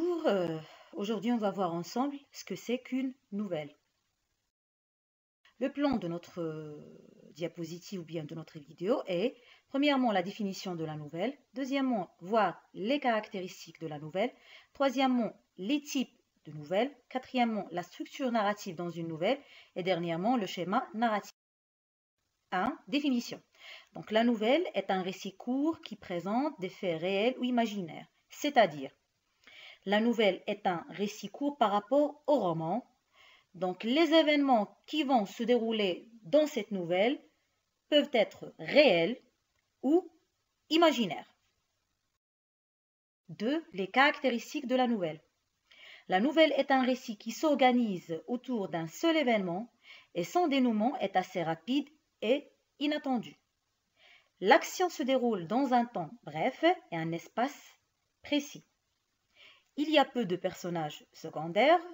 Bonjour, aujourd'hui on va voir ensemble ce que c'est qu'une nouvelle. Le plan de notre diapositive ou bien de notre vidéo est premièrement la définition de la nouvelle, deuxièmement voir les caractéristiques de la nouvelle, troisièmement les types de nouvelles, quatrièmement la structure narrative dans une nouvelle et dernièrement le schéma narratif. 1. Définition. Donc la nouvelle est un récit court qui présente des faits réels ou imaginaires, c'est-à-dire la nouvelle est un récit court par rapport au roman. Donc, les événements qui vont se dérouler dans cette nouvelle peuvent être réels ou imaginaires. 2. Les caractéristiques de la nouvelle. La nouvelle est un récit qui s'organise autour d'un seul événement et son dénouement est assez rapide et inattendu. L'action se déroule dans un temps bref et un espace précis. Il y a peu de personnages secondaires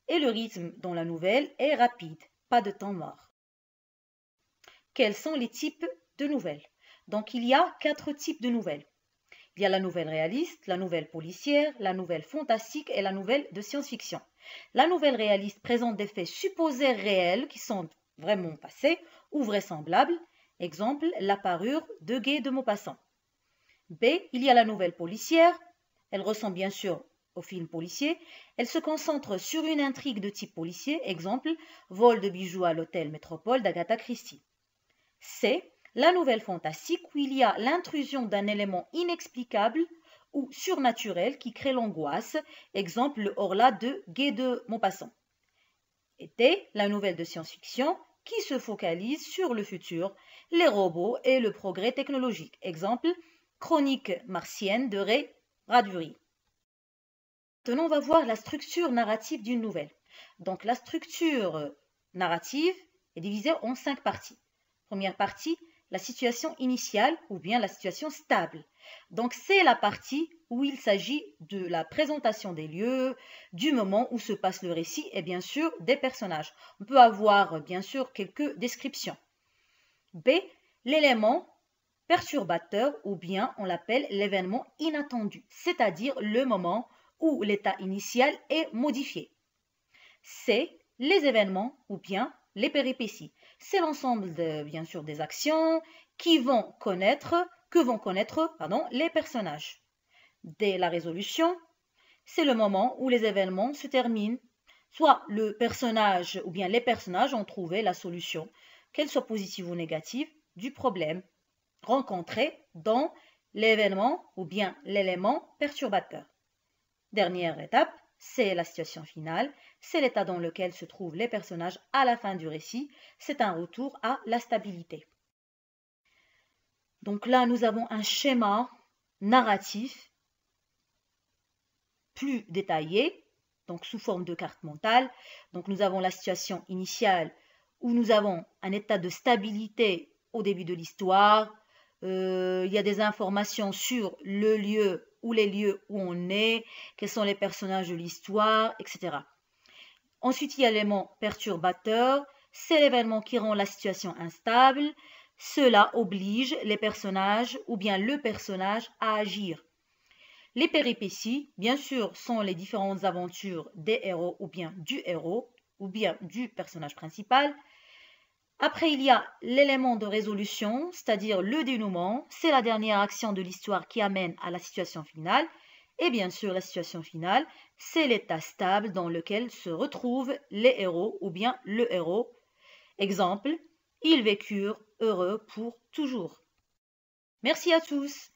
et le rythme dans la nouvelle est rapide, pas de temps mort. Quels sont les types de nouvelles? Donc il y a 4 types de nouvelles. Il y a la nouvelle réaliste, la nouvelle policière, la nouvelle fantastique et la nouvelle de science-fiction. La nouvelle réaliste présente des faits supposés réels qui sont vraiment passés ou vraisemblables. Exemple, la parure de Guy de Maupassant. B. Il y a la nouvelle policière. Elle ressemble bien sûr au film policier. Elle se concentre sur une intrigue de type policier, exemple, vol de bijoux à l'hôtel Métropole d'Agatha Christie. C. La nouvelle fantastique où il y a l'intrusion d'un élément inexplicable ou surnaturel qui crée l'angoisse, exemple, le Horla de Guy de Maupassant. Et D. La nouvelle de science-fiction qui se focalise sur le futur, les robots et le progrès technologique, exemple, Chronique martienne de Ray Bradbury. Maintenant, on va voir la structure narrative d'une nouvelle. Donc, la structure narrative est divisée en 5 parties. Première partie, la situation initiale ou bien la situation stable. Donc, c'est la partie où il s'agit de la présentation des lieux, du moment où se passe le récit et bien sûr des personnages. On peut avoir bien sûr quelques descriptions. B, l'élément perturbateur ou bien on l'appelle l'événement inattendu, c'est-à-dire le moment où l'état initial est modifié. C, les événements ou bien les péripéties. C'est l'ensemble bien sûr des actions que vont connaître les personnages. D, la résolution, c'est le moment où les événements se terminent. Soit le personnage ou bien les personnages ont trouvé la solution, qu'elle soit positive ou négative, du problème rencontré dans l'événement ou bien l'élément perturbateur. Dernière étape, c'est la situation finale, c'est l'état dans lequel se trouvent les personnages à la fin du récit, c'est un retour à la stabilité. Donc là, nous avons un schéma narratif plus détaillé, donc sous forme de carte mentale. Donc nous avons la situation initiale où nous avons un état de stabilité au début de l'histoire. Il y a des informations sur le lieu ou les lieux où on est, quels sont les personnages de l'histoire, etc. Ensuite, il y a l'élément perturbateur. C'est l'événement qui rend la situation instable. Cela oblige les personnages ou bien le personnage à agir. Les péripéties, bien sûr, sont les différentes aventures des héros ou bien du personnage principal. Après, il y a l'élément de résolution, c'est-à-dire le dénouement. C'est la dernière action de l'histoire qui amène à la situation finale. Et bien sûr, la situation finale, c'est l'état stable dans lequel se retrouvent les héros ou bien le héros. Exemple, ils vécurent heureux pour toujours. Merci à tous.